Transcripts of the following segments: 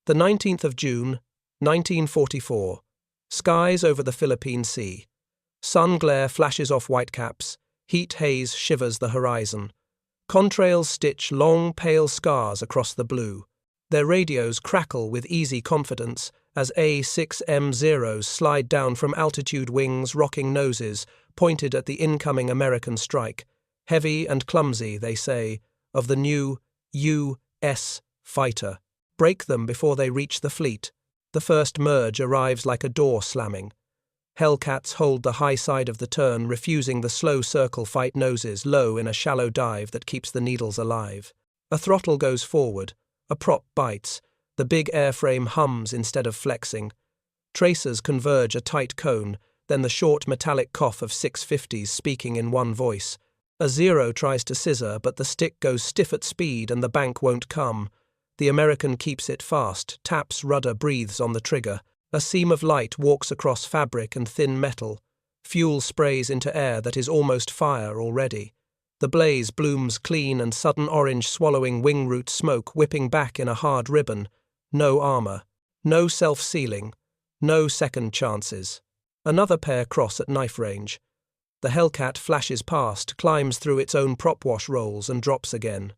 The 19th of June, 1944. Skies over the Philippine Sea. Sun glare flashes off whitecaps. Heat haze shivers the horizon. Contrails stitch long, pale scars across the blue. Their radios crackle with easy confidence as A6M Zeros slide down from altitude wings, rocking noses, pointed at the incoming American strike. Heavy and clumsy, they say, of the new U.S. fighter. Break them before they reach the fleet. The first merge arrives like a door slamming. Hellcats hold the high side of the turn, refusing the slow circle fight noses low in a shallow dive that keeps the needles alive. A throttle goes forward. A prop bites. The big airframe hums instead of flexing. Tracers converge a tight cone, then the short metallic cough of 650s speaking in one voice. A Zero tries to scissor, but the stick goes stiff at speed and the bank won't come. The American keeps it fast, taps rudder, breathes on the trigger. A seam of light walks across fabric and thin metal. Fuel sprays into air that is almost fire already. The blaze blooms clean and sudden orange swallowing wing root smoke whipping back in a hard ribbon. No armor. No self-sealing. No second chances. Another pair cross at knife range. The Hellcat flashes past, climbs through its own prop wash rolls and drops again.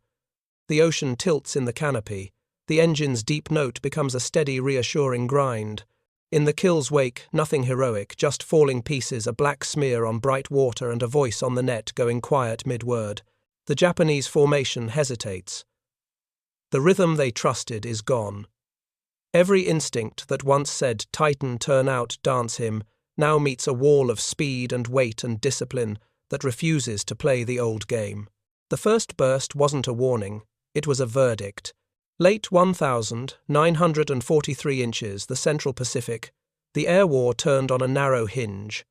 The ocean tilts in the canopy. The engine's deep note becomes a steady, reassuring grind. In the kill's wake, nothing heroic, just falling pieces, a black smear on bright water and a voice on the net going quiet mid-word. The Japanese formation hesitates. The rhythm they trusted is gone. Every instinct that once said, "Titan, turn out, dance him," now meets a wall of speed and weight and discipline that refuses to play the old game. The first burst wasn't a warning, it was a verdict. Late 1,943 inches, the Central Pacific, the air war turned on a narrow hinge.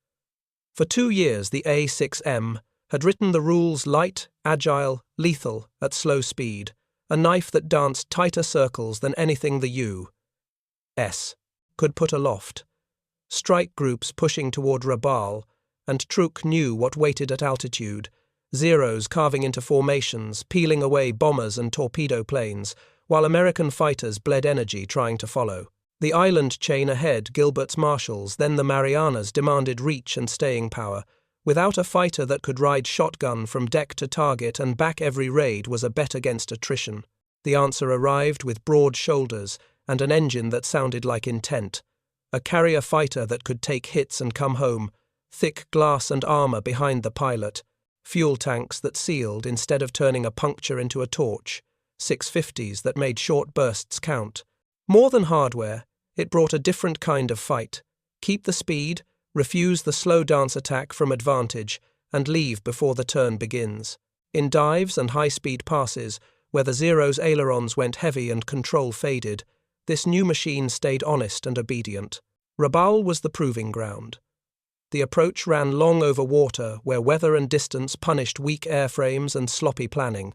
For 2 years, the A6M had written the rules light, agile, lethal, at slow speed, a knife that danced tighter circles than anything the U.S. could put aloft. Strike groups pushing toward Rabaul, and Truk knew what waited at altitude, Zeros carving into formations, peeling away bombers and torpedo planes, while American fighters bled energy trying to follow. The island chain ahead, Gilbert's Marshalls, then the Marianas, demanded reach and staying power. Without a fighter that could ride shotgun from deck to target and back every raid was a bet against attrition. The answer arrived with broad shoulders and an engine that sounded like intent. A carrier fighter that could take hits and come home, thick glass and armor behind the pilot, fuel tanks that sealed instead of turning a puncture into a torch, 650s that made short bursts count. More than hardware, it brought a different kind of fight. Keep the speed, refuse the slow dance attack from advantage, and leave before the turn begins. In dives and high-speed passes, where the Zero's ailerons went heavy and control faded, this new machine stayed honest and obedient. Rabaul was the proving ground. The approach ran long over water, where weather and distance punished weak airframes and sloppy planning.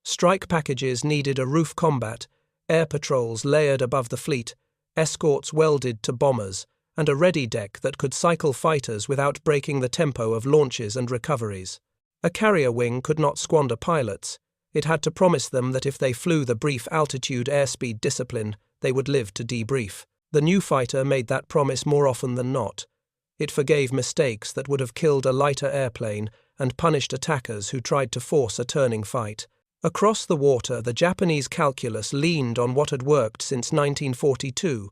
Strike packages needed a roof combat, air patrols layered above the fleet, escorts welded to bombers, and a ready deck that could cycle fighters without breaking the tempo of launches and recoveries. A carrier wing could not squander pilots. It had to promise them that if they flew the brief altitude airspeed discipline, they would live to debrief. The new fighter made that promise more often than not. It forgave mistakes that would have killed a lighter airplane and punished attackers who tried to force a turning fight. Across the water, the Japanese calculus leaned on what had worked since 1942.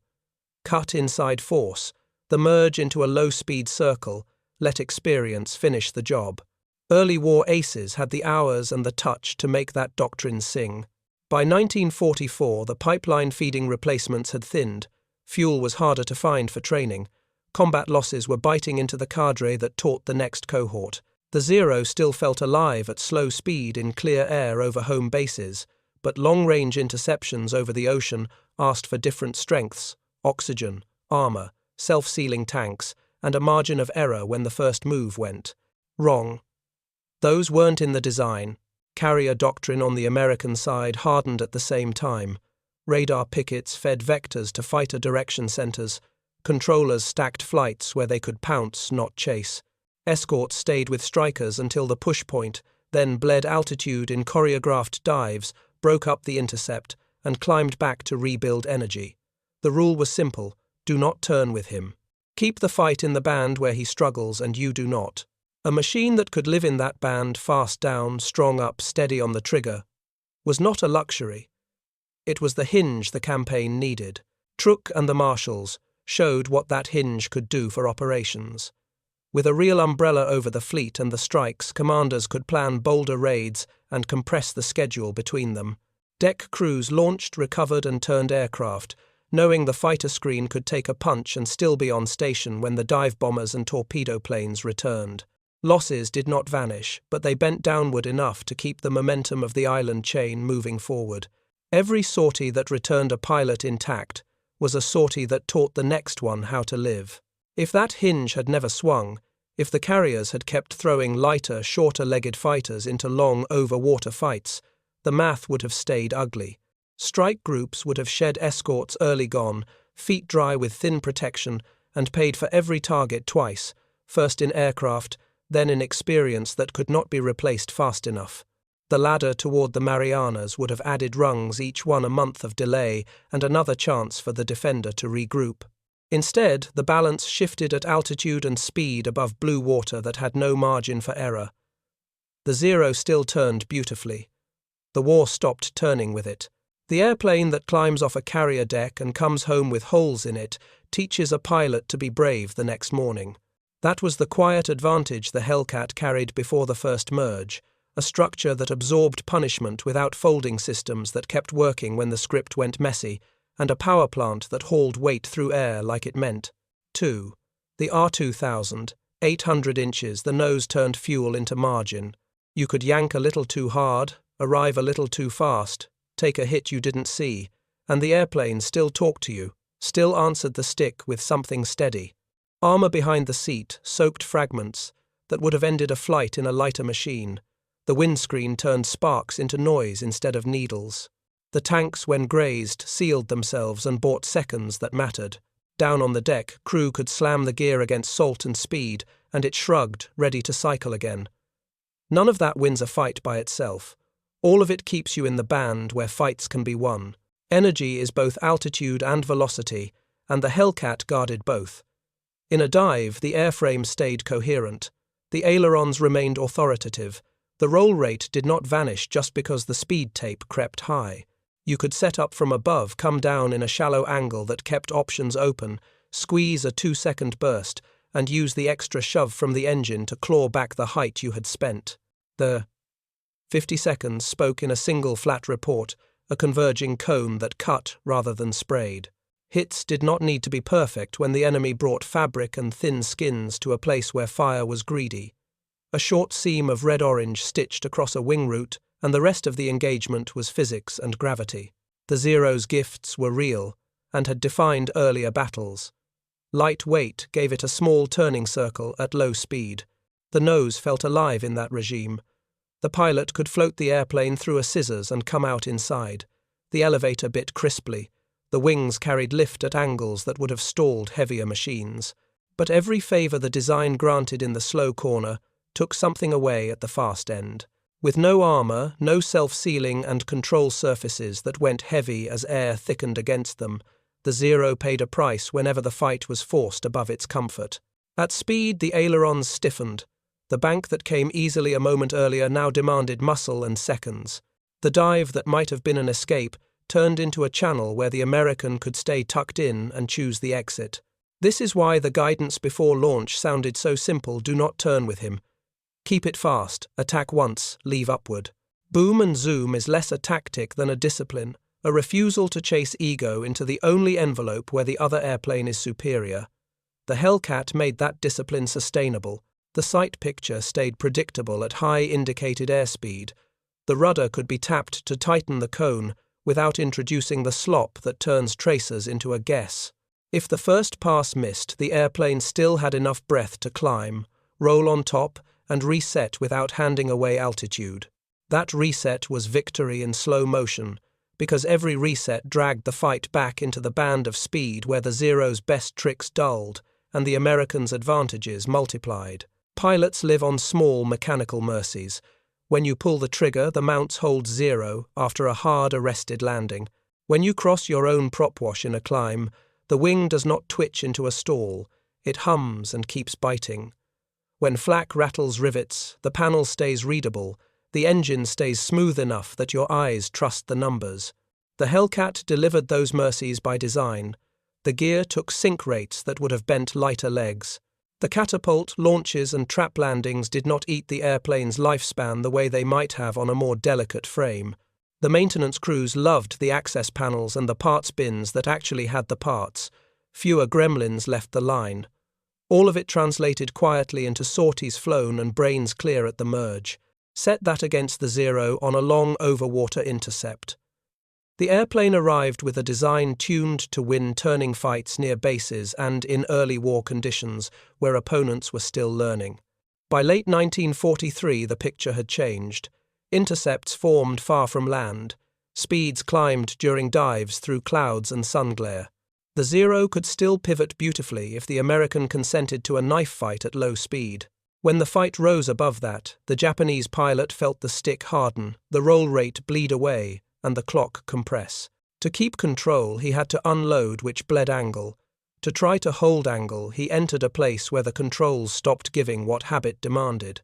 Cut inside force, the merge into a low-speed circle, let experience finish the job. Early war aces had the hours and the touch to make that doctrine sing. By 1944, the pipeline feeding replacements had thinned. Fuel was harder to find for training. Combat losses were biting into the cadre that taught the next cohort. The Zero still felt alive at slow speed in clear air over home bases, but long-range interceptions over the ocean asked for different strengths: oxygen, armor, self-sealing tanks, and a margin of error when the first move went wrong. Those weren't in the design. Carrier doctrine on the American side hardened at the same time. Radar pickets fed vectors to fighter direction centers. Controllers stacked flights where they could pounce, not chase. Escorts stayed with strikers until the push point, then bled altitude in choreographed dives, broke up the intercept, and climbed back to rebuild energy. The rule was simple: do not turn with him. Keep the fight in the band where he struggles and you do not. A machine that could live in that band, fast down, strong up, steady on the trigger, was not a luxury. It was the hinge the campaign needed. Truk and the marshals showed what that hinge could do for operations. With a real umbrella over the fleet and the strikes, commanders could plan bolder raids and compress the schedule between them. Deck crews launched, recovered and turned aircraft, knowing the fighter screen could take a punch and still be on station when the dive bombers and torpedo planes returned. Losses did not vanish, but they bent downward enough to keep the momentum of the island chain moving forward. Every sortie that returned a pilot intact was a sortie that taught the next one how to live. If that hinge had never swung, if the carriers had kept throwing lighter, shorter-legged fighters into long, over-water fights, the math would have stayed ugly. Strike groups would have shed escorts early gone, feet dry with thin protection, and paid for every target twice, first in aircraft, then in experience that could not be replaced fast enough. The ladder toward the Marianas would have added rungs, each one a month of delay and another chance for the defender to regroup. Instead, the balance shifted at altitude and speed above blue water that had no margin for error. The Zero still turned beautifully. The war stopped turning with it. The airplane that climbs off a carrier deck and comes home with holes in it teaches a pilot to be brave the next morning. That was the quiet advantage the Hellcat carried before the first merge, a structure that absorbed punishment without folding systems that kept working when the script went messy, and a power plant that hauled weight through air like it meant. 2. The R2000, 800 inches, the nose turned fuel into margin. You could yank a little too hard, arrive a little too fast, take a hit you didn't see, and the airplane still talked to you, still answered the stick with something steady. Armor behind the seat, soaked fragments that would have ended a flight in a lighter machine. The windscreen turned sparks into noise instead of needles. The tanks, when grazed, sealed themselves and bought seconds that mattered. Down on the deck, crew could slam the gear against salt and speed, and it shrugged, ready to cycle again. None of that wins a fight by itself. All of it keeps you in the band where fights can be won. Energy is both altitude and velocity, and the Hellcat guarded both. In a dive, the airframe stayed coherent. The ailerons remained authoritative. The roll rate did not vanish just because the speed tape crept high. You could set up from above, come down in a shallow angle that kept options open, squeeze a 2-second burst, and use the extra shove from the engine to claw back the height you had spent. The 50 seconds spoke in a single flat report, a converging cone that cut rather than sprayed. Hits did not need to be perfect when the enemy brought fabric and thin skins to a place where fire was greedy. A short seam of red-orange stitched across a wing route, and the rest of the engagement was physics and gravity. The Zero's gifts were real, and had defined earlier battles. Light weight gave it a small turning circle at low speed. The nose felt alive in that regime. The pilot could float the airplane through a scissors and come out inside. The elevator bit crisply. The wings carried lift at angles that would have stalled heavier machines. But every favor the design granted in the slow corner took something away at the fast end. With no armor, no self-sealing and control surfaces that went heavy as air thickened against them, the Zero paid a price whenever the fight was forced above its comfort. At speed, the ailerons stiffened. The bank that came easily a moment earlier now demanded muscle and seconds. The dive that might have been an escape turned into a channel where the American could stay tucked in and choose the exit. This is why the guidance before launch sounded so simple: do not turn with him. Keep it fast, attack once, leave upward. Boom and zoom is less a tactic than a discipline, a refusal to chase ego into the only envelope where the other airplane is superior. The Hellcat made that discipline sustainable. The sight picture stayed predictable at high indicated airspeed. The rudder could be tapped to tighten the cone without introducing the slop that turns tracers into a guess. If the first pass missed, the airplane still had enough breath to climb, roll on top, and reset without handing away altitude. That reset was victory in slow motion, because every reset dragged the fight back into the band of speed where the Zero's best tricks dulled and the Americans' advantages multiplied. Pilots live on small mechanical mercies. When you pull the trigger, the mounts hold 0 after a hard arrested landing. When you cross your own prop wash in a climb, the wing does not twitch into a stall, it hums and keeps biting. When flak rattles rivets, the panel stays readable, the engine stays smooth enough that your eyes trust the numbers. The Hellcat delivered those mercies by design. The gear took sink rates that would have bent lighter legs. The catapult, launches and trap landings did not eat the airplane's lifespan the way they might have on a more delicate frame. The maintenance crews loved the access panels and the parts bins that actually had the parts. Fewer gremlins left the line. All of it translated quietly into sorties flown and brains clear at the merge. Set that against the Zero on a long overwater intercept. The airplane arrived with a design tuned to win turning fights near bases and in early war conditions where opponents were still learning. By late 1943, the picture had changed. Intercepts formed far from land. Speeds climbed during dives through clouds and sun glare. The Zero could still pivot beautifully if the American consented to a knife fight at low speed. When the fight rose above that, the Japanese pilot felt the stick harden, the roll rate bleed away, and the clock compress. To keep control, he had to unload, which bled angle. To try to hold angle, he entered a place where the controls stopped giving what habit demanded.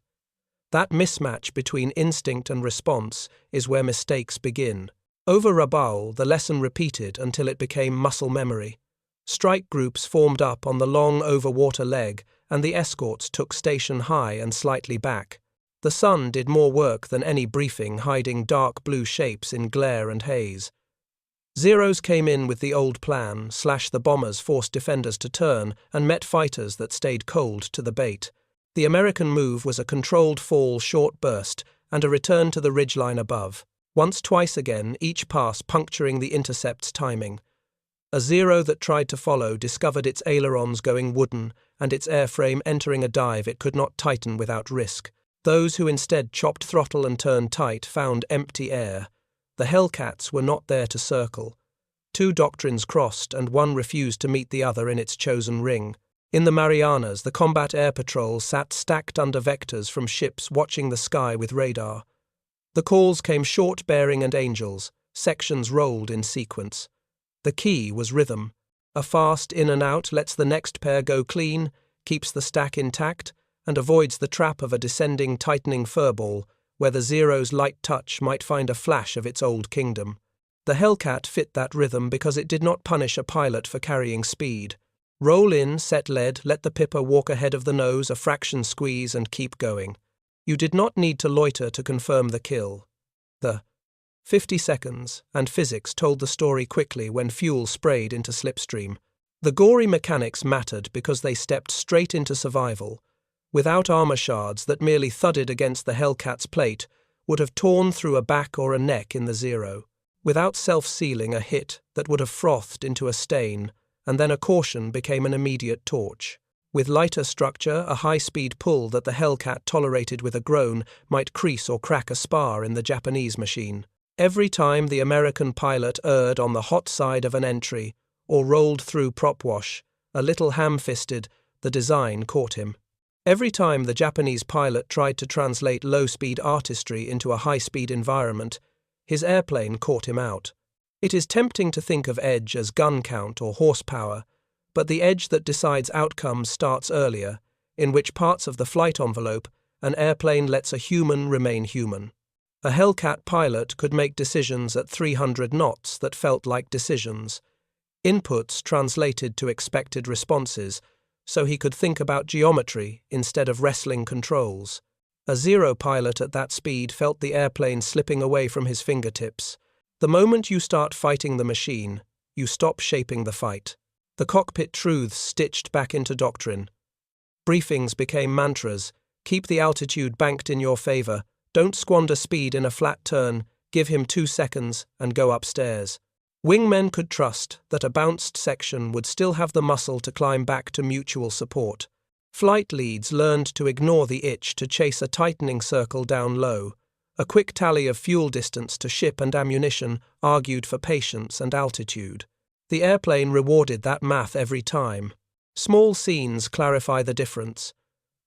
That mismatch between instinct and response is where mistakes begin. Over Rabaul, the lesson repeated until it became muscle memory. Strike groups formed up on the long overwater leg, and the escorts took station high and slightly back. The sun did more work than any briefing, hiding dark blue shapes in glare and haze. Zeros came in with the old plan, the bombers forced defenders to turn, and met fighters that stayed cold to the bait. The American move was a controlled fall short burst and a return to the ridgeline above. Twice again, each pass puncturing the intercept's timing. A Zero that tried to follow discovered its ailerons going wooden and its airframe entering a dive it could not tighten without risk. Those who instead chopped throttle and turned tight found empty air. The Hellcats were not there to circle. Two doctrines crossed and one refused to meet the other in its chosen ring. In the Marianas, the combat air patrol sat stacked under vectors from ships watching the sky with radar. The calls came short, bearing and angels. Sections rolled in sequence. The key was rhythm. A fast in and out lets the next pair go clean, keeps the stack intact, and avoids the trap of a descending, tightening furball, where the Zero's light touch might find a flash of its old kingdom. The Hellcat fit that rhythm because it did not punish a pilot for carrying speed. Roll in, set lead, let the pipper walk ahead of the nose, a fraction squeeze, and keep going. You did not need to loiter to confirm the kill. The 50 seconds and physics told the story quickly when fuel sprayed into slipstream. The gory mechanics mattered because they stepped straight into survival. Without armor shards that merely thudded against the Hellcat's plate would have torn through a back or a neck in the Zero. Without self-sealing, a hit that would have frothed into a stain, and then a caution became an immediate torch. With lighter structure, a high-speed pull that the Hellcat tolerated with a groan might crease or crack a spar in the Japanese machine. Every time the American pilot erred on the hot side of an entry or rolled through prop wash, a little ham-fisted, the design caught him. Every time the Japanese pilot tried to translate low-speed artistry into a high-speed environment, his airplane caught him out. It is tempting to think of edge as gun count or horsepower, but the edge that decides outcomes starts earlier, in which parts of the flight envelope an airplane lets a human remain human. A Hellcat pilot could make decisions at 300 knots that felt like decisions. Inputs translated to expected responses, so he could think about geometry instead of wrestling controls. A Zero pilot at that speed felt the airplane slipping away from his fingertips. The moment you start fighting the machine, you stop shaping the fight. The cockpit truths stitched back into doctrine. Briefings became mantras. Keep the altitude banked in your favor. Don't squander speed in a flat turn. Give him 2 seconds and go upstairs. Wingmen could trust that a bounced section would still have the muscle to climb back to mutual support. Flight leads learned to ignore the itch to chase a tightening circle down low. A quick tally of fuel distance to ship and ammunition argued for patience and altitude. The airplane rewarded that math every time. Small scenes clarify the difference.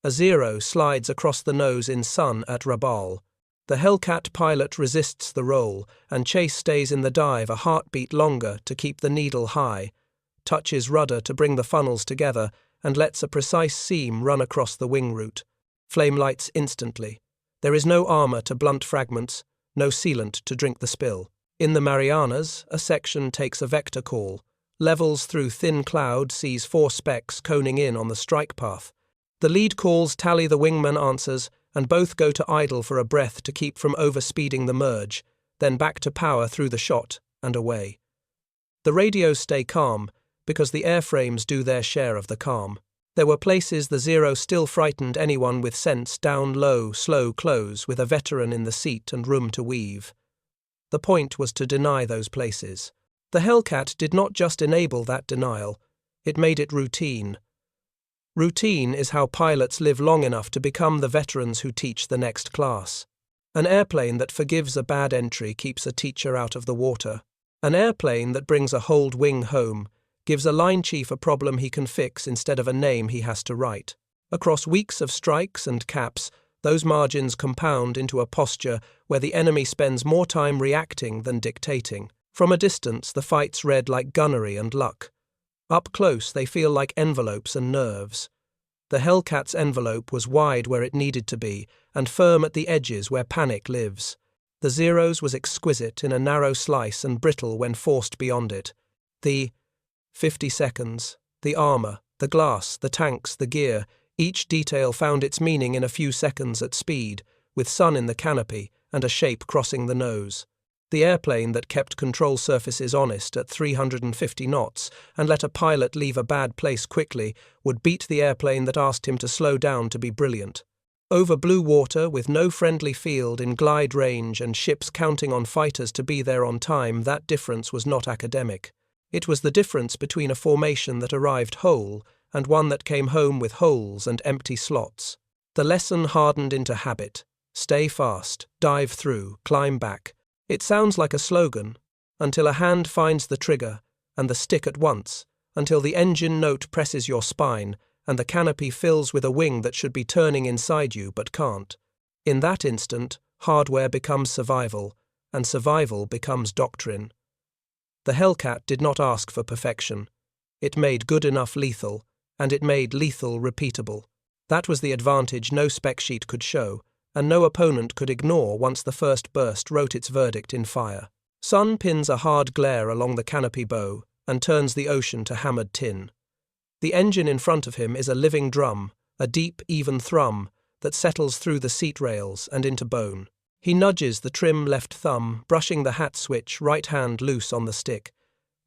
A Zero slides across the nose in sun at Rabaul. The Hellcat pilot resists the roll, and Chase stays in the dive a heartbeat longer to keep the needle high, touches rudder to bring the funnels together, and lets a precise seam run across the wing root. Flame lights instantly. There is no armor to blunt fragments, no sealant to drink the spill. In the Marianas, a section takes a vector call, levels through thin cloud, sees 4 specks coning in on the strike path. The lead calls tally the wingman answers, and both go to idle for a breath to keep from overspeeding the merge, then back to power through the shot and away. The radios stay calm, because the airframes do their share of the calm. There were places the Zero still frightened anyone with sense down low, slow close, with a veteran in the seat and room to weave. The point was to deny those places. The Hellcat did not just enable that denial, it made it routine. Routine is how pilots live long enough to become the veterans who teach the next class. An airplane that forgives a bad entry keeps a teacher out of the water. An airplane that brings a hold wing home gives a line chief a problem he can fix instead of a name he has to write. Across weeks of strikes and caps, those margins compound into a posture where the enemy spends more time reacting than dictating. From a distance, the fights read like gunnery and luck. Up close, they feel like envelopes and nerves. The Hellcat's envelope was wide where it needed to be, and firm at the edges where panic lives. The Zero's was exquisite in a narrow slice and brittle when forced beyond it. The 50 seconds, the armor, the glass, the tanks, the gear, each detail found its meaning in a few seconds at speed, with sun in the canopy and a shape crossing the nose. The airplane that kept control surfaces honest at 350 knots and let a pilot leave a bad place quickly would beat the airplane that asked him to slow down to be brilliant. Over blue water, with no friendly field in glide range and ships counting on fighters to be there on time, that difference was not academic. It was the difference between a formation that arrived whole and one that came home with holes and empty slots. The lesson hardened into habit. Stay fast, dive through, climb back. It sounds like a slogan, until a hand finds the trigger and the stick at once, until the engine note presses your spine and the canopy fills with a wing that should be turning inside you but can't. In that instant, hardware becomes survival, and survival becomes doctrine. The Hellcat did not ask for perfection. It made good enough lethal, and it made lethal repeatable. That was the advantage no spec sheet could show, and no opponent could ignore once the first burst wrote its verdict in fire. Sun pins a hard glare along the canopy bow and turns the ocean to hammered tin. The engine in front of him is a living drum, a deep, even thrum that settles through the seat rails and into bone. He nudges the trim left thumb, brushing the hat switch, right hand loose on the stick.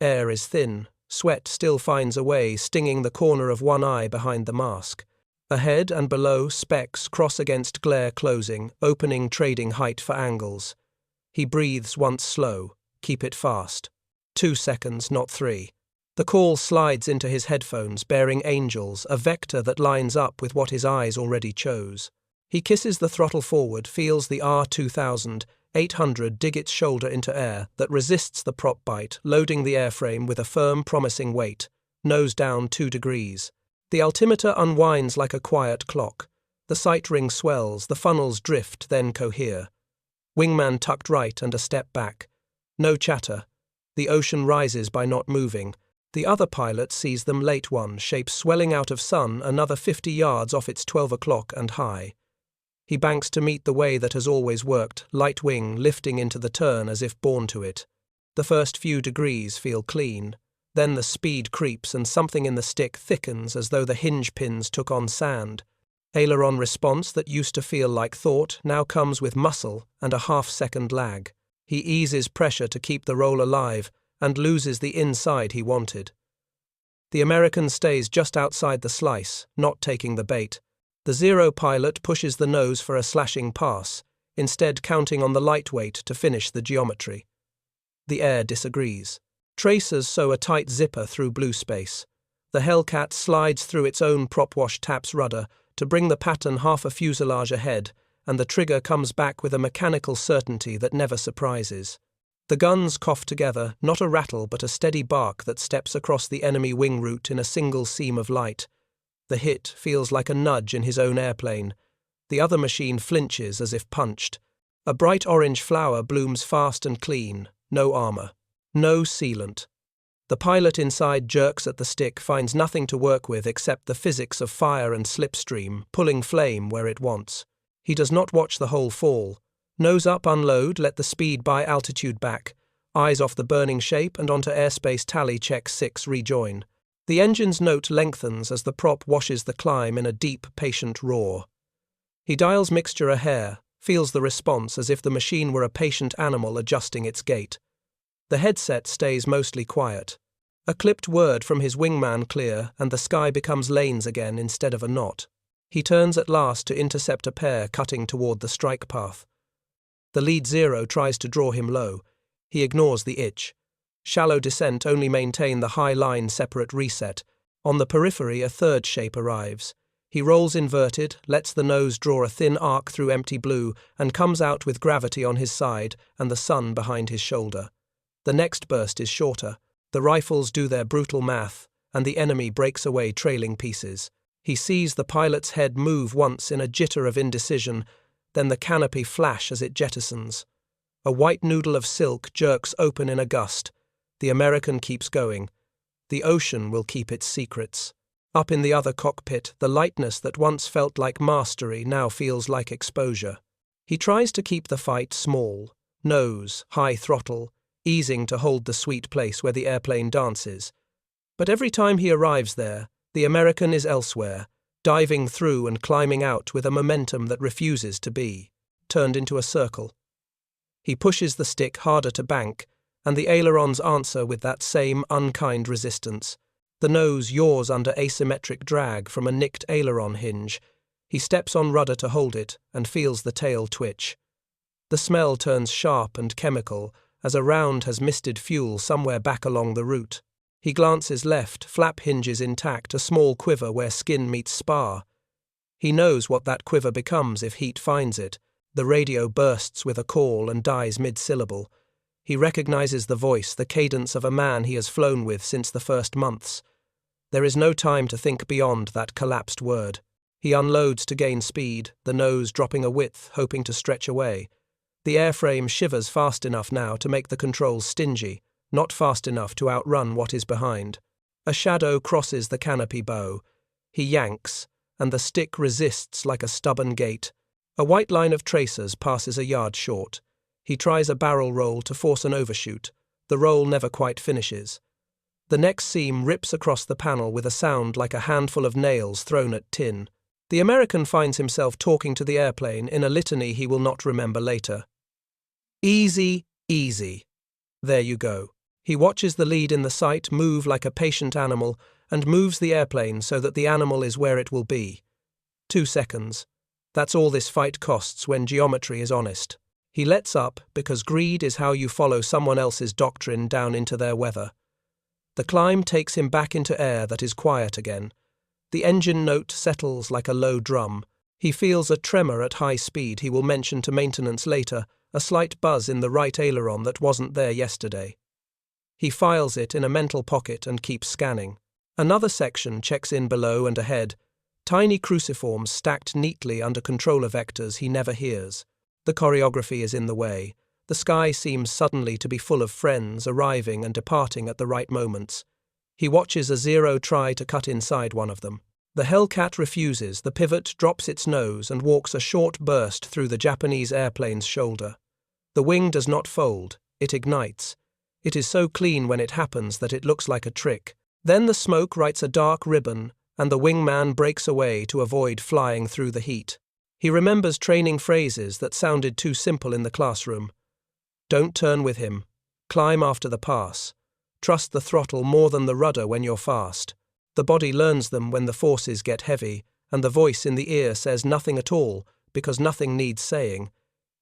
Air is thin. Sweat still finds a way, stinging the corner of one eye behind the mask. Ahead and below, specks cross against glare closing, opening trading height for angles. He breathes once slow. Keep it fast. 2 seconds, not 3. The call slides into his headphones, bearing angels, a vector that lines up with what his eyes already chose. He kisses the throttle forward, feels the R-2800 dig its shoulder into air that resists the prop bite, loading the airframe with a firm, promising weight, nose down 2 degrees. The altimeter unwinds like a quiet clock. The sight ring swells, the funnels drift, then cohere. Wingman tucked right and a step back. No chatter. The ocean rises by not moving. The other pilot sees them late one, shape swelling out of sun, another 50 yards off its 12 o'clock and high. He banks to meet the way that has always worked, light wing lifting into the turn as if born to it. The first few degrees feel clean. Then the speed creeps and something in the stick thickens as though the hinge pins took on sand. Aileron response that used to feel like thought now comes with muscle and a half-second lag. He eases pressure to keep the roll alive and loses the inside he wanted. The American stays just outside the slice, not taking the bait. The Zero pilot pushes the nose for a slashing pass, instead counting on the lightweight to finish the geometry. The air disagrees. Tracers sew a tight zipper through blue space. The Hellcat slides through its own prop-wash tap's rudder to bring the pattern half a fuselage ahead, and the trigger comes back with a mechanical certainty that never surprises. The guns cough together, not a rattle but a steady bark that steps across the enemy wing route in a single seam of light. The hit feels like a nudge in his own airplane. The other machine flinches as if punched. A bright orange flower blooms fast and clean, no armor, no sealant. The pilot inside jerks at the stick, finds nothing to work with except the physics of fire and slipstream, pulling flame where it wants. He does not watch the whole fall. Nose up, unload, let the speed by altitude back. Eyes off the burning shape and onto airspace tally check 6 rejoin. The engine's note lengthens as the prop washes the climb in a deep, patient roar. He dials mixture a hair, feels the response as if the machine were a patient animal adjusting its gait. The headset stays mostly quiet. A clipped word from his wingman clear, and the sky becomes lanes again instead of a knot. He turns at last to intercept a pair cutting toward the strike path. The lead Zero tries to draw him low. He ignores the itch. Shallow descent only maintain the high line separate reset. On the periphery a third shape arrives. He rolls inverted, lets the nose draw a thin arc through empty blue, and comes out with gravity on his side and the sun behind his shoulder. The next burst is shorter. The rifles do their brutal math, and the enemy breaks away trailing pieces. He sees the pilot's head move once in a jitter of indecision, then the canopy flash as it jettisons. A white noodle of silk jerks open in a gust. The American keeps going. The ocean will keep its secrets. Up in the other cockpit, the lightness that once felt like mastery now feels like exposure. He tries to keep the fight small, nose, high throttle, easing to hold the sweet place where the airplane dances. But every time he arrives there, the American is elsewhere, diving through and climbing out with a momentum that refuses to be, turned into a circle. He pushes the stick harder to bank, and the ailerons answer with that same unkind resistance. The nose yaws under asymmetric drag from a nicked aileron hinge. He steps on rudder to hold it and feels the tail twitch. The smell turns sharp and chemical as a round has misted fuel somewhere back along the route. He glances left, flap hinges intact, a small quiver where skin meets spar. He knows what that quiver becomes if heat finds it. The radio bursts with a call and dies mid-syllable. He recognizes the voice, the cadence of a man he has flown with since the first months. There is no time to think beyond that collapsed word. He unloads to gain speed, the nose dropping a width, hoping to stretch away. The airframe shivers fast enough now to make the controls stingy, not fast enough to outrun what is behind. A shadow crosses the canopy bow. He yanks, and the stick resists like a stubborn gate. A white line of tracers passes a yard short. He tries a barrel roll to force an overshoot. The roll never quite finishes. The next seam rips across the panel with a sound like a handful of nails thrown at tin. The American finds himself talking to the airplane in a litany he will not remember later. Easy, easy. There you go. He watches the lead in the sight move like a patient animal and moves the airplane so that the animal is where it will be. 2 seconds. That's all this fight costs when geometry is honest. He lets up because greed is how you follow someone else's doctrine down into their weather. The climb takes him back into air that is quiet again. The engine note settles like a low drum. He feels a tremor at high speed he will mention to maintenance later, a slight buzz in the right aileron that wasn't there yesterday. He files it in a mental pocket and keeps scanning. Another section checks in below and ahead, tiny cruciforms stacked neatly under controller vectors he never hears. The choreography is in the way. The sky seems suddenly to be full of friends arriving and departing at the right moments. He watches a Zero try to cut inside one of them. The Hellcat refuses, the pivot drops its nose and walks a short burst through the Japanese airplane's shoulder. The wing does not fold, it ignites. It is so clean when it happens that it looks like a trick. Then the smoke writes a dark ribbon, and the wingman breaks away to avoid flying through the heat. He remembers training phrases that sounded too simple in the classroom. Don't turn with him. Climb after the pass. Trust the throttle more than the rudder when you're fast. The body learns them when the forces get heavy, and the voice in the ear says nothing at all, because nothing needs saying.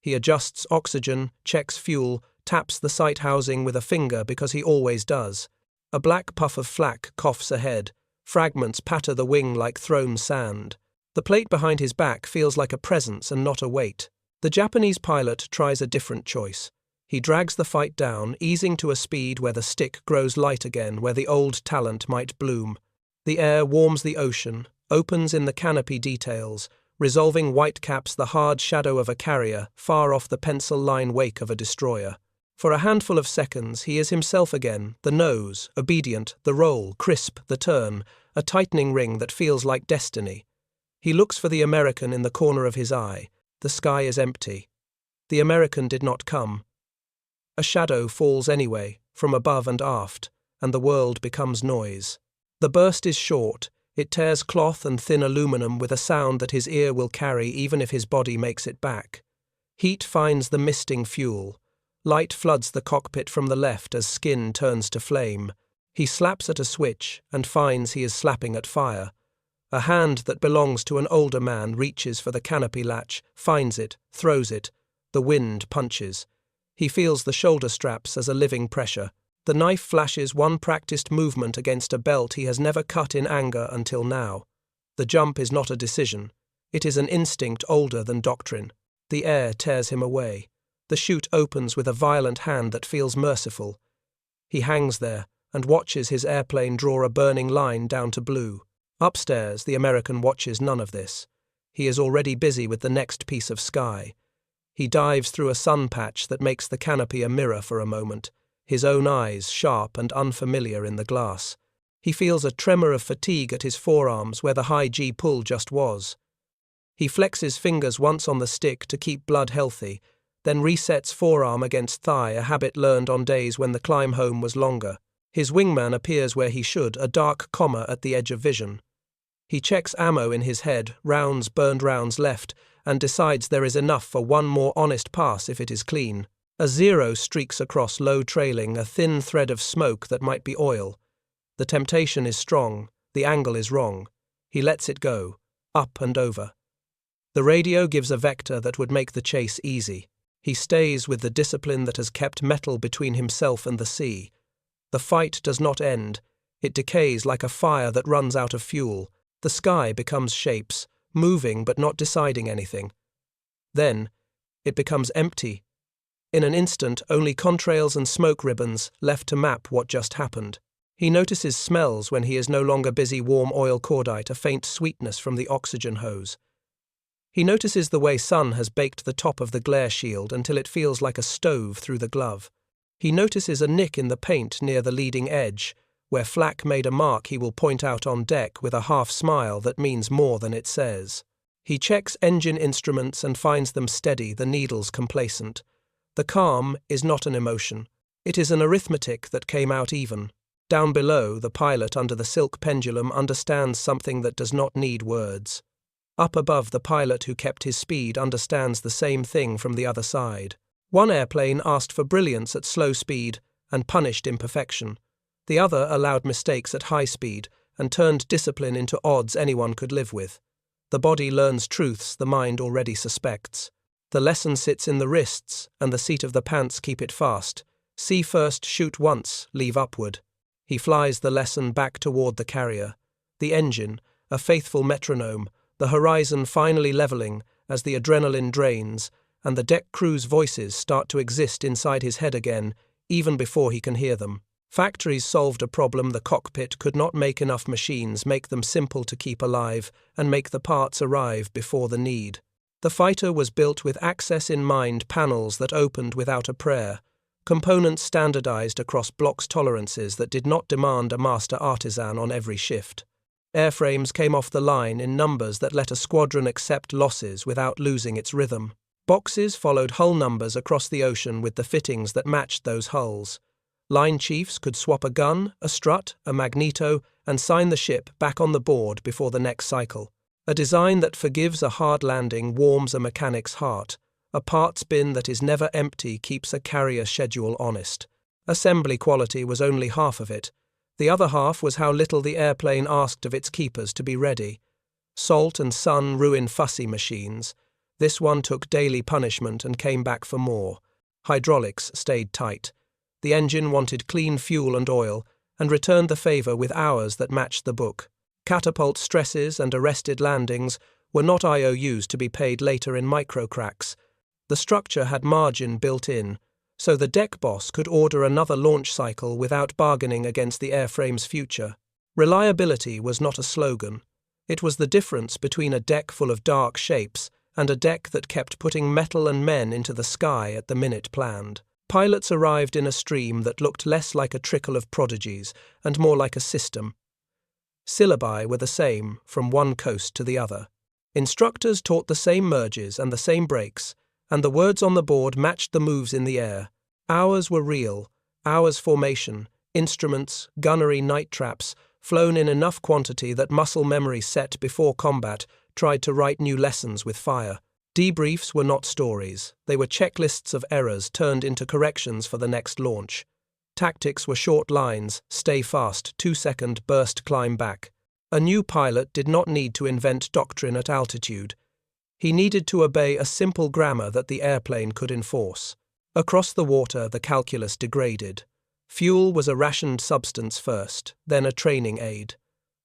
He adjusts oxygen, checks fuel, taps the sight housing with a finger because he always does. A black puff of flak coughs ahead. Fragments patter the wing like thrown sand. The plate behind his back feels like a presence and not a weight. The Japanese pilot tries a different choice. He drags the fight down, easing to a speed where the stick grows light again, where the old talent might bloom. The air warms the ocean, opens in the canopy details, resolving whitecaps the hard shadow of a carrier far off the pencil-line wake of a destroyer. For a handful of seconds he is himself again, the nose, obedient, the roll, crisp, the turn, a tightening ring that feels like destiny. He looks for the American in the corner of his eye. The sky is empty. The American did not come. A shadow falls anyway, from above and aft, and the world becomes noise. The burst is short. It tears cloth and thin aluminum with a sound that his ear will carry even if his body makes it back. Heat finds the misting fuel. Light floods the cockpit from the left as skin turns to flame. He slaps at a switch and finds he is slapping at fire. A hand that belongs to an older man reaches for the canopy latch, finds it, throws it. The wind punches. He feels the shoulder straps as a living pressure. The knife flashes one practiced movement against a belt he has never cut in anger until now. The jump is not a decision. It is an instinct older than doctrine. The air tears him away. The chute opens with a violent hand that feels merciful. He hangs there and watches his airplane draw a burning line down to blue. Upstairs, the American watches none of this. He is already busy with the next piece of sky. He dives through a sun patch that makes the canopy a mirror for a moment, his own eyes sharp and unfamiliar in the glass. He feels a tremor of fatigue at his forearms where the high G pull just was. He flexes fingers once on the stick to keep blood healthy, then resets forearm against thigh, a habit learned on days when the climb home was longer. His wingman appears where he should, a dark comma at the edge of vision. He checks ammo in his head, burned rounds left, and decides there is enough for one more honest pass if it is clean. A zero streaks across, low trailing, a thin thread of smoke that might be oil. The temptation is strong, the angle is wrong. He lets it go, up and over. The radio gives a vector that would make the chase easy. He stays with the discipline that has kept metal between himself and the sea. The fight does not end. It decays like a fire that runs out of fuel. The sky becomes shapes, moving but not deciding anything. Then, it becomes empty. In an instant, only contrails and smoke ribbons left to map what just happened. He notices smells when he is no longer busy warm oil cordite, a faint sweetness from the oxygen hose. He notices the way sun has baked the top of the glare shield until it feels like a stove through the glove. He notices a nick in the paint near the leading edge, where flak made a mark he will point out on deck with a half smile that means more than it says. He checks engine instruments and finds them steady, the needles complacent. The calm is not an emotion. It is an arithmetic that came out even. Down below, the pilot under the silk pendulum understands something that does not need words. Up above, the pilot who kept his speed understands the same thing from the other side. One airplane asked for brilliance at slow speed and punished imperfection. The other allowed mistakes at high speed and turned discipline into odds anyone could live with. The body learns truths the mind already suspects. The lesson sits in the wrists, and the seat of the pants keep it fast. See first, shoot once, leave upward. He flies the lesson back toward the carrier. The engine, a faithful metronome, the horizon finally leveling as the adrenaline drains, and the deck crew's voices start to exist inside his head again, even before he can hear them. Factories solved a problem the cockpit could not make enough machines, make them simple to keep alive, and make the parts arrive before the need. The fighter was built with access in mind, panels that opened without a prayer, components standardized across blocks tolerances that did not demand a master artisan on every shift. Airframes came off the line in numbers that let a squadron accept losses without losing its rhythm. Boxes followed hull numbers across the ocean with the fittings that matched those hulls. Line chiefs could swap a gun, a strut, a magneto, and sign the ship back on the board before the next cycle. A design that forgives a hard landing warms a mechanic's heart. A parts bin that is never empty keeps a carrier schedule honest. Assembly quality was only half of it. The other half was how little the airplane asked of its keepers to be ready. Salt and sun ruin fussy machines. This one took daily punishment and came back for more. Hydraulics stayed tight. The engine wanted clean fuel and oil, and returned the favor with hours that matched the book. Catapult stresses and arrested landings were not IOUs to be paid later in microcracks. The structure had margin built in, so the deck boss could order another launch cycle without bargaining against the airframe's future. Reliability was not a slogan. It was the difference between a deck full of dark shapes and a deck that kept putting metal and men into the sky at the minute planned. Pilots arrived in a stream that looked less like a trickle of prodigies and more like a system. Syllabi were the same from one coast to the other. Instructors taught the same merges and the same breaks, and the words on the board matched the moves in the air. Hours were real, hours formation, instruments, gunnery, night traps, flown in enough quantity that muscle memory set before combat tried to write new lessons with fire. Debriefs were not stories, they were checklists of errors turned into corrections for the next launch. Tactics were short lines, stay fast, 2-second burst climb back. A new pilot did not need to invent doctrine at altitude. He needed to obey a simple grammar that the airplane could enforce. Across the water, the calculus degraded. Fuel was a rationed substance first, then a training aid.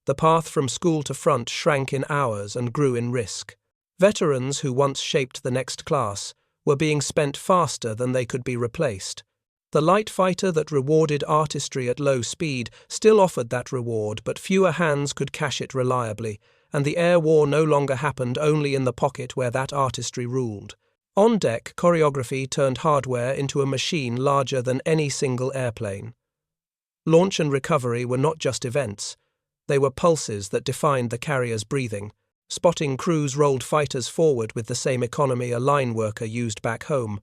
The path from school to front shrank in hours and grew in risk. Veterans who once shaped the next class were being spent faster than they could be replaced. The light fighter that rewarded artistry at low speed still offered that reward, but fewer hands could cash it reliably, and the air war no longer happened only in the pocket where that artistry ruled. On deck, choreography turned hardware into a machine larger than any single airplane. Launch and recovery were not just events. They were pulses that defined the carrier's breathing. Spotting crews rolled fighters forward with the same economy a line worker used back home.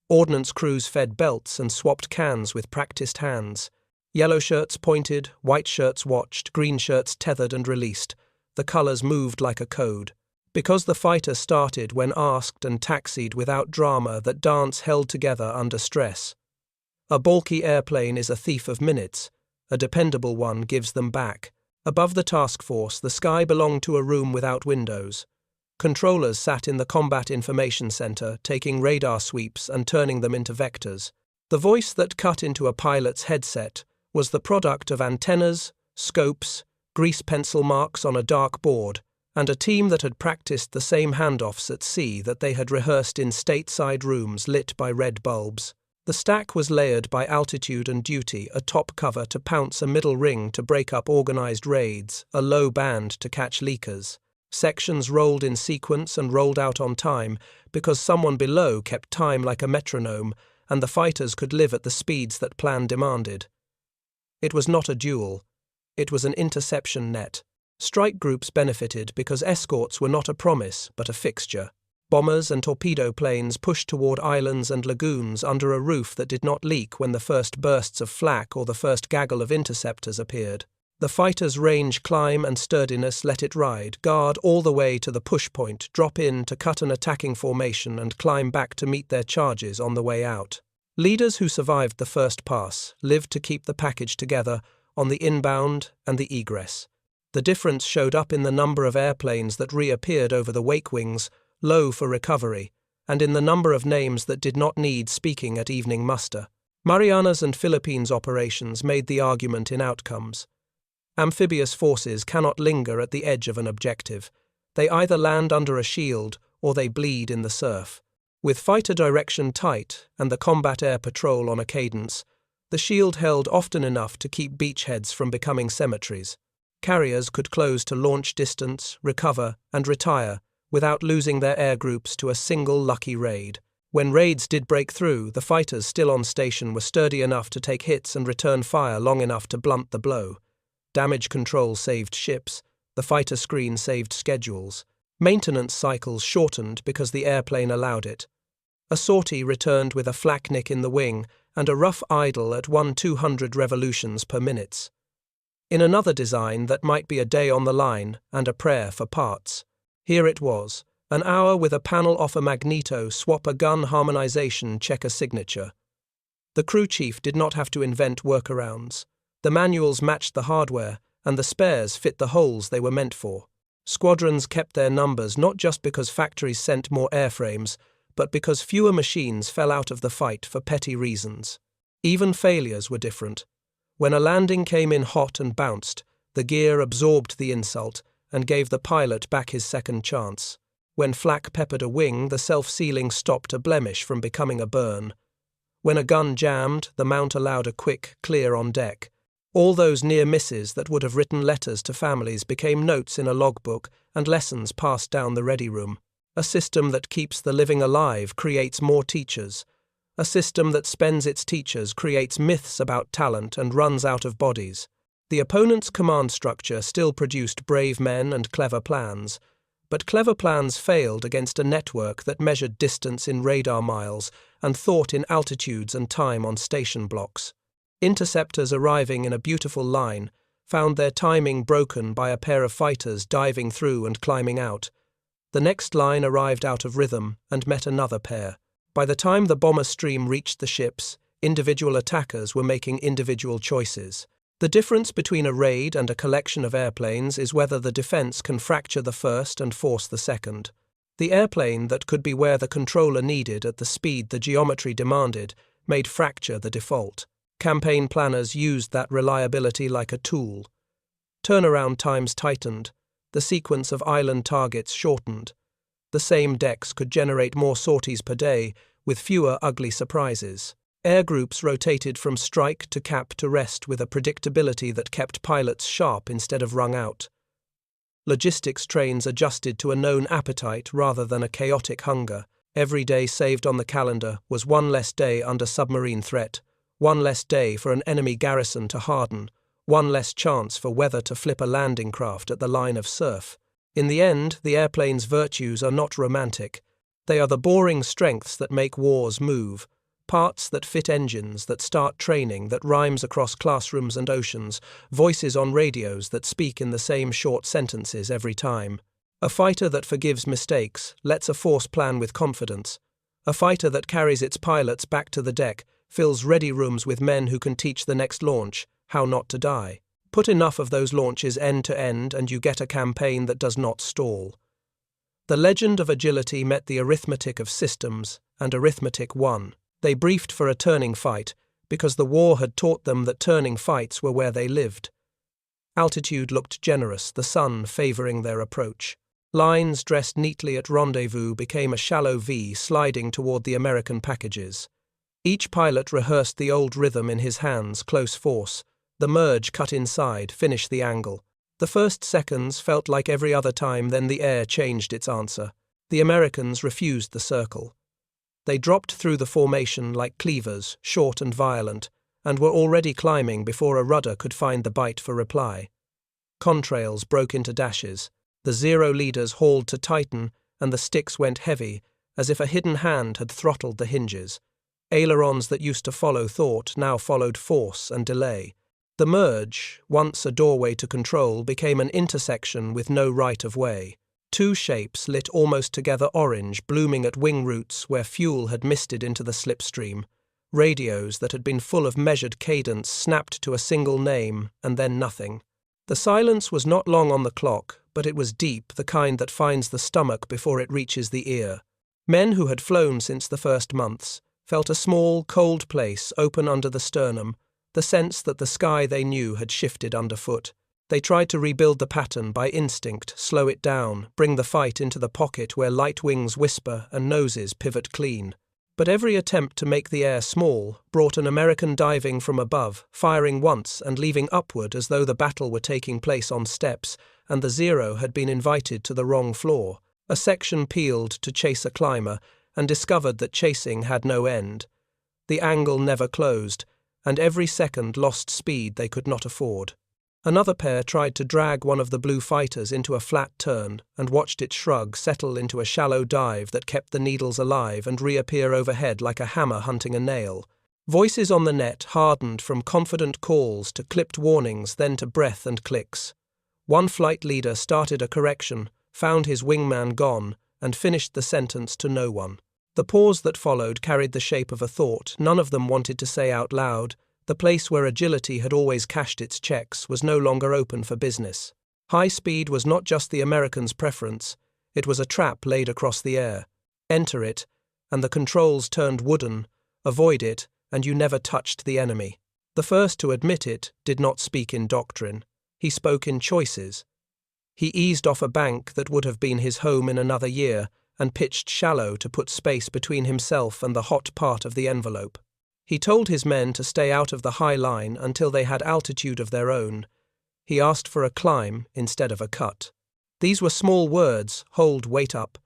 Ordnance crews fed belts and swapped cans with practiced hands. Yellow shirts pointed, white shirts watched, green shirts tethered and released. The colors moved like a code. Because the fighter started when asked and taxied without drama, that dance held together under stress. A bulky airplane is a thief of minutes. A dependable one gives them back. Above the task force, the sky belonged to a room without windows. Controllers sat in the Combat Information Center, taking radar sweeps and turning them into vectors. The voice that cut into a pilot's headset was the product of antennas, scopes, grease pencil marks on a dark board, and a team that had practiced the same handoffs at sea that they had rehearsed in stateside rooms lit by red bulbs. The stack was layered by altitude and duty, a top cover to pounce a middle ring to break up organized raids, a low band to catch leakers. Sections rolled in sequence and rolled out on time because someone below kept time like a metronome, and the fighters could live at the speeds that plan demanded. It was not a duel. It was an interception net. Strike groups benefited because escorts were not a promise but a fixture. Bombers and torpedo planes pushed toward islands and lagoons under a roof that did not leak when the first bursts of flak or the first gaggle of interceptors appeared. The fighter's range, climb, and sturdiness let it ride, guard all the way to the push point, drop in to cut an attacking formation and climb back to meet their charges on the way out. Leaders who survived the first pass lived to keep the package together on the inbound and the egress. The difference showed up in the number of airplanes that reappeared over the wake wings, low for recovery, and in the number of names that did not need speaking at evening muster. Marianas and Philippines operations made the argument in outcomes. Amphibious forces cannot linger at the edge of an objective. They either land under a shield or they bleed in the surf. With fighter direction tight and the combat air patrol on a cadence, the shield held often enough to keep beachheads from becoming cemeteries. Carriers could close to launch distance, recover, and retire without losing their air groups to a single lucky raid. When raids did break through, the fighters still on station were sturdy enough to take hits and return fire long enough to blunt the blow. Damage control saved ships, the fighter screen saved schedules. Maintenance cycles shortened because the airplane allowed it. A sortie returned with a flak nick in the wing and a rough idle at 1/200 revolutions per minute. In another design that might be a day on the line and a prayer for parts. Here it was, an hour with a panel off a magneto, swap a gun harmonization, check a signature. The crew chief did not have to invent workarounds. The manuals matched the hardware, and the spares fit the holes they were meant for. Squadrons kept their numbers not just because factories sent more airframes, but because fewer machines fell out of the fight for petty reasons. Even failures were different. When a landing came in hot and bounced, the gear absorbed the insult and gave the pilot back his second chance. When flak peppered a wing, the self-sealing stopped a blemish from becoming a burn. When a gun jammed, the mount allowed a quick clear on deck. All those near misses that would have written letters to families became notes in a logbook and lessons passed down the ready room. A system that keeps the living alive creates more teachers. A system that spends its teachers creates myths about talent and runs out of bodies. The opponent's command structure still produced brave men and clever plans, but clever plans failed against a network that measured distance in radar miles and thought in altitudes and time on station blocks. Interceptors arriving in a beautiful line found their timing broken by a pair of fighters diving through and climbing out. The next line arrived out of rhythm and met another pair. By the time the bomber stream reached the ships, individual attackers were making individual choices. The difference between a raid and a collection of airplanes is whether the defense can fracture the first and force the second. The airplane that could be where the controller needed at the speed the geometry demanded made fracture the default. Campaign planners used that reliability like a tool. Turnaround times tightened. The sequence of island targets shortened. The same decks could generate more sorties per day with fewer ugly surprises. Air groups rotated from strike to cap to rest with a predictability that kept pilots sharp instead of wrung out. Logistics trains adjusted to a known appetite rather than a chaotic hunger. Every day saved on the calendar was one less day under submarine threat, one less day for an enemy garrison to harden, one less chance for weather to flip a landing craft at the line of surf. In the end, the airplane's virtues are not romantic. They are the boring strengths that make wars move. Parts that fit engines, that start training, that rhymes across classrooms and oceans, voices on radios that speak in the same short sentences every time. A fighter that forgives mistakes, lets a force plan with confidence. A fighter that carries its pilots back to the deck, fills ready rooms with men who can teach the next launch how not to die. Put enough of those launches end to end and you get a campaign that does not stall. The legend of agility met the arithmetic of systems, and arithmetic won. They briefed for a turning fight, because the war had taught them that turning fights were where they lived. Altitude looked generous, the sun favouring their approach. Lines dressed neatly at rendezvous became a shallow V sliding toward the American packages. Each pilot rehearsed the old rhythm in his hands, close force. The merge cut inside, finish the angle. The first seconds felt like every other time, then the air changed its answer. The Americans refused the circle. They dropped through the formation like cleavers, short and violent, and were already climbing before a rudder could find the bite for reply. Contrails broke into dashes. The Zero leaders hauled to tighten, and the sticks went heavy, as if a hidden hand had throttled the hinges. Ailerons that used to follow thought now followed force and delay. The merge, once a doorway to control, became an intersection with no right of way. Two shapes lit almost together orange, blooming at wing roots where fuel had misted into the slipstream. Radios that had been full of measured cadence snapped to a single name, and then nothing. The silence was not long on the clock, but it was deep, the kind that finds the stomach before it reaches the ear. Men who had flown since the first months felt a small, cold place open under the sternum, the sense that the sky they knew had shifted underfoot. They tried to rebuild the pattern by instinct, slow it down, bring the fight into the pocket where light wings whisper and noses pivot clean. But every attempt to make the air small brought an American diving from above, firing once and leaving upward as though the battle were taking place on steps, and the Zero had been invited to the wrong floor. A section peeled to chase a climber and discovered that chasing had no end. The angle never closed, and every second lost speed they could not afford. Another pair tried to drag one of the blue fighters into a flat turn and watched it shrug, settle into a shallow dive that kept the needles alive and reappear overhead like a hammer hunting a nail. Voices on the net hardened from confident calls to clipped warnings, then to breath and clicks. One flight leader started a correction, found his wingman gone, and finished the sentence to no one. The pause that followed carried the shape of a thought none of them wanted to say out loud. The place where agility had always cashed its checks was no longer open for business. High speed was not just the Americans' preference, it was a trap laid across the air. Enter it, and the controls turned wooden, avoid it, and you never touched the enemy. The first to admit it did not speak in doctrine. He spoke in choices. He eased off a bank that would have been his home in another year and pitched shallow to put space between himself and the hot part of the envelope. He told his men to stay out of the high line until they had altitude of their own. He asked for a climb instead of a cut. These were small words, hold, wait up,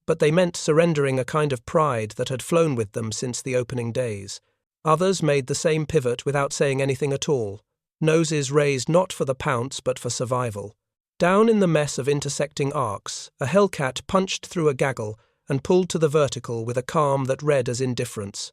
but they meant surrendering a kind of pride that had flown with them since the opening days. Others made the same pivot without saying anything at all, noses raised not for the pounce but for survival. Down in the mess of intersecting arcs, a Hellcat punched through a gaggle and pulled to the vertical with a calm that read as indifference.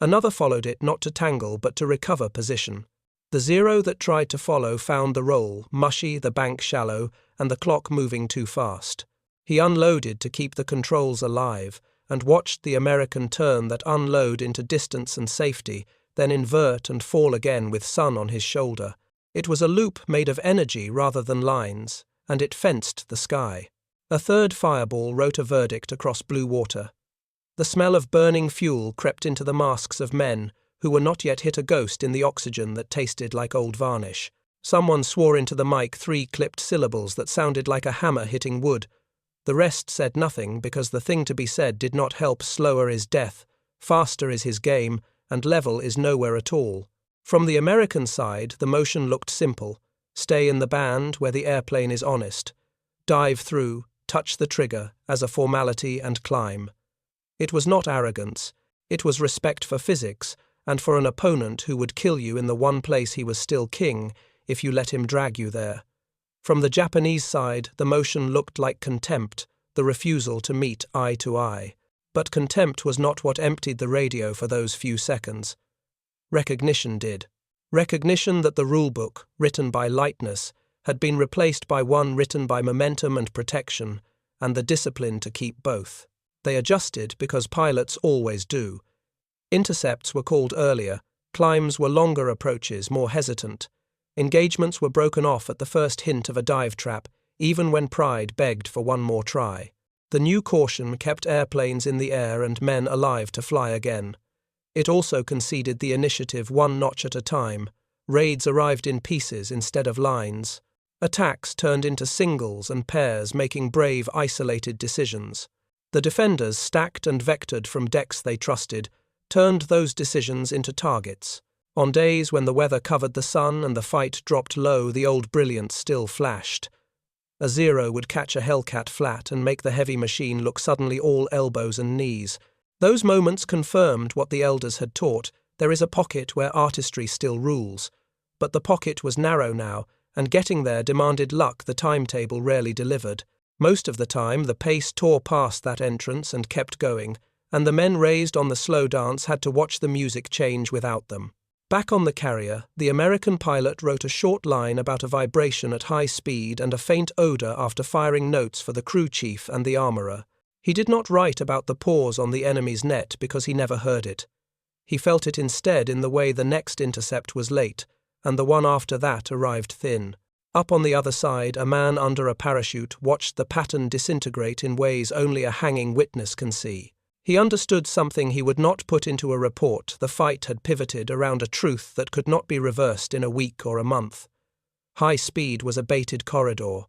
Another followed it not to tangle but to recover position. The Zero that tried to follow found the roll, mushy, the bank shallow, and the clock moving too fast. He unloaded to keep the controls alive, and watched the American turn that unload into distance and safety, then invert and fall again with sun on his shoulder. It was a loop made of energy rather than lines, and it fenced the sky. A third fireball wrote a verdict across blue water. The smell of burning fuel crept into the masks of men who were not yet hit a ghost in the oxygen that tasted like old varnish. Someone swore into the mic 3 clipped syllables that sounded like a hammer hitting wood. The rest said nothing because the thing to be said did not help. Slower is death, faster is his game, and level is nowhere at all. From the American side, the motion looked simple. Stay in the band where the airplane is honest. Dive through, touch the trigger as a formality and climb. It was not arrogance. It was respect for physics and for an opponent who would kill you in the one place he was still king if you let him drag you there. From the Japanese side, the motion looked like contempt, the refusal to meet eye to eye. But contempt was not what emptied the radio for those few seconds. Recognition did. Recognition that the rulebook, written by lightness, had been replaced by one written by momentum and protection, and the discipline to keep both. They adjusted because pilots always do. Intercepts were called earlier, climbs were longer approaches, more hesitant. Engagements were broken off at the first hint of a dive trap, even when pride begged for one more try. The new caution kept airplanes in the air and men alive to fly again. It also conceded the initiative one notch at a time. Raids arrived in pieces instead of lines. Attacks turned into singles and pairs, making brave, isolated decisions. The defenders, stacked and vectored from decks they trusted, turned those decisions into targets. On days when the weather covered the sun and the fight dropped low, the old brilliance still flashed. A Zero would catch a Hellcat flat and make the heavy machine look suddenly all elbows and knees. Those moments confirmed what the elders had taught. There is a pocket where artistry still rules. But the pocket was narrow now, and getting there demanded luck the timetable rarely delivered. Most of the time, the pace tore past that entrance and kept going, and the men raised on the slow dance had to watch the music change without them. Back on the carrier, the American pilot wrote a short line about a vibration at high speed and a faint odor after firing notes for the crew chief and the armorer. He did not write about the pause on the enemy's net because he never heard it. He felt it instead in the way the next intercept was late, and the one after that arrived thin. Up on the other side, a man under a parachute watched the pattern disintegrate in ways only a hanging witness can see. He understood something he would not put into a report. The fight had pivoted around a truth that could not be reversed in a week or a month. High speed was a baited corridor.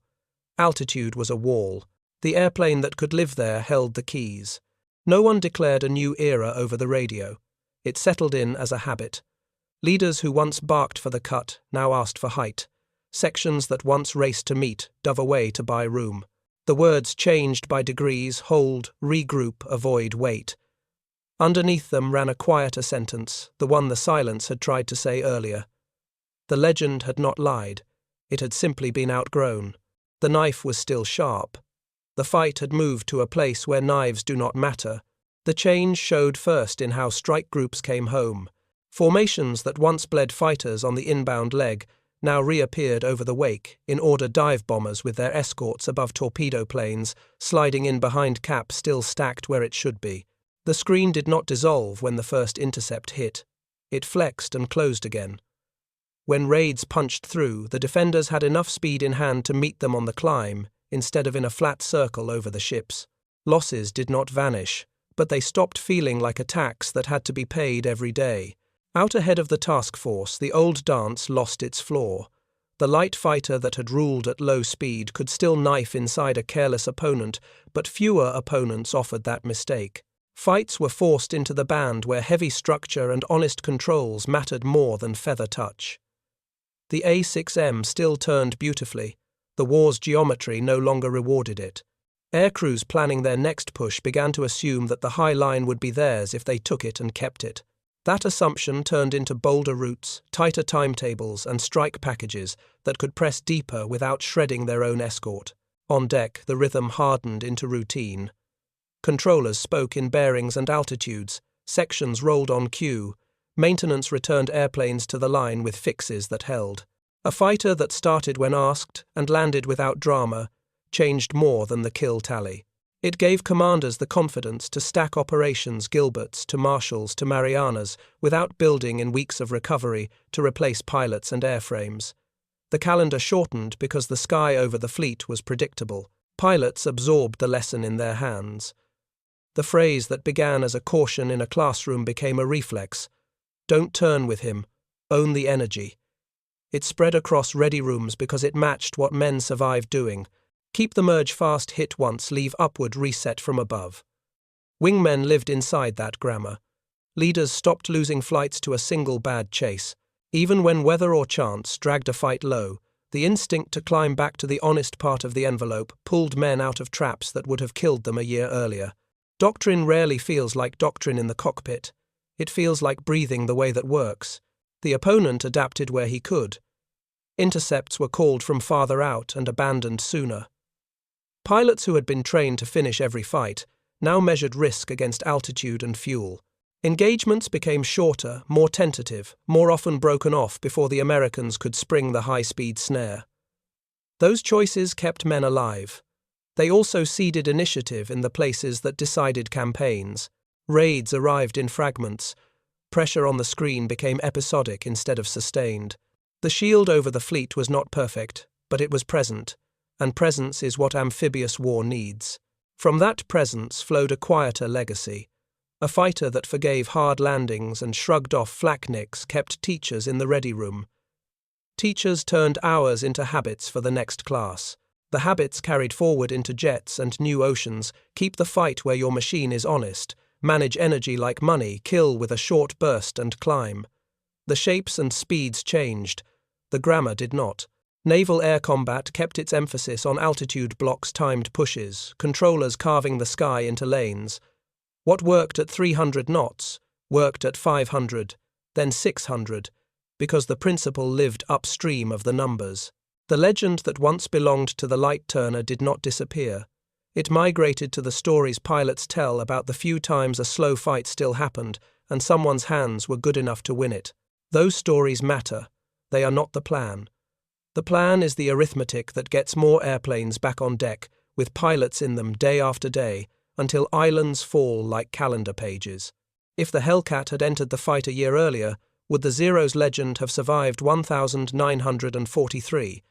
Altitude was a wall. The airplane that could live there held the keys. No one declared a new era over the radio. It settled in as a habit. Leaders who once barked for the cut now asked for height. Sections that once raced to meet dove away to buy room. The words changed by degrees: hold, regroup, avoid, wait. Underneath them ran a quieter sentence, the one the silence had tried to say earlier. The legend had not lied. It had simply been outgrown. The knife was still sharp. The fight had moved to a place where knives do not matter. The change showed first in how strike groups came home. Formations that once bled fighters on the inbound leg now reappeared over the wake in order dive bombers with their escorts above torpedo planes, sliding in behind cap still stacked where it should be. The screen did not dissolve when the first intercept hit. It flexed and closed again. When raids punched through, the defenders had enough speed in hand to meet them on the climb, instead of in a flat circle over the ships. Losses did not vanish, but they stopped feeling like a tax that had to be paid every day. Out ahead of the task force, the old dance lost its floor. The light fighter that had ruled at low speed could still knife inside a careless opponent, but fewer opponents offered that mistake. Fights were forced into the band where heavy structure and honest controls mattered more than feather touch. The A6M still turned beautifully. The war's geometry no longer rewarded it. Aircrews planning their next push began to assume that the high line would be theirs if they took it and kept it. That assumption turned into bolder routes, tighter timetables, and strike packages that could press deeper without shredding their own escort. On deck, the rhythm hardened into routine. Controllers spoke in bearings and altitudes, sections rolled on cue, maintenance returned airplanes to the line with fixes that held. A fighter that started when asked and landed without drama changed more than the kill tally. It gave commanders the confidence to stack operations Gilberts to Marshalls to Marianas without building in weeks of recovery to replace pilots and airframes. The calendar shortened because the sky over the fleet was predictable. Pilots absorbed the lesson in their hands. The phrase that began as a caution in a classroom became a reflex. Don't turn with him, own the energy. It spread across ready rooms because it matched what men survived doing. Keep the merge fast, hit once, leave upward, reset from above. Wingmen lived inside that grammar. Leaders stopped losing flights to a single bad chase. Even when weather or chance dragged a fight low, the instinct to climb back to the honest part of the envelope pulled men out of traps that would have killed them a year earlier. Doctrine rarely feels like doctrine in the cockpit. It feels like breathing the way that works. The opponent adapted where he could. Intercepts were called from farther out and abandoned sooner. Pilots who had been trained to finish every fight now measured risk against altitude and fuel. Engagements became shorter, more tentative, more often broken off before the Americans could spring the high-speed snare. Those choices kept men alive. They also seeded initiative in the places that decided campaigns. Raids arrived in fragments. Pressure on the screen became episodic instead of sustained. The shield over the fleet was not perfect, but it was present. And presence is what amphibious war needs. From that presence flowed a quieter legacy. A fighter that forgave hard landings and shrugged off flaknicks kept teachers in the ready room. Teachers turned hours into habits for the next class. The habits carried forward into jets and new oceans. Keep the fight where your machine is honest. Manage energy like money. Kill with a short burst and climb. The shapes and speeds changed. The grammar did not. Naval air combat kept its emphasis on altitude blocks, timed pushes, controllers carving the sky into lanes. What worked at 300 knots worked at 500, then 600, because the principle lived upstream of the numbers. The legend that once belonged to the light turner did not disappear. It migrated to the stories pilots tell about the few times a slow fight still happened and someone's hands were good enough to win it. Those stories matter. They are not the plan. The plan is the arithmetic that gets more airplanes back on deck, with pilots in them day after day, until islands fall like calendar pages. If the Hellcat had entered the fight a year earlier, would the Zeros legend have survived 1943,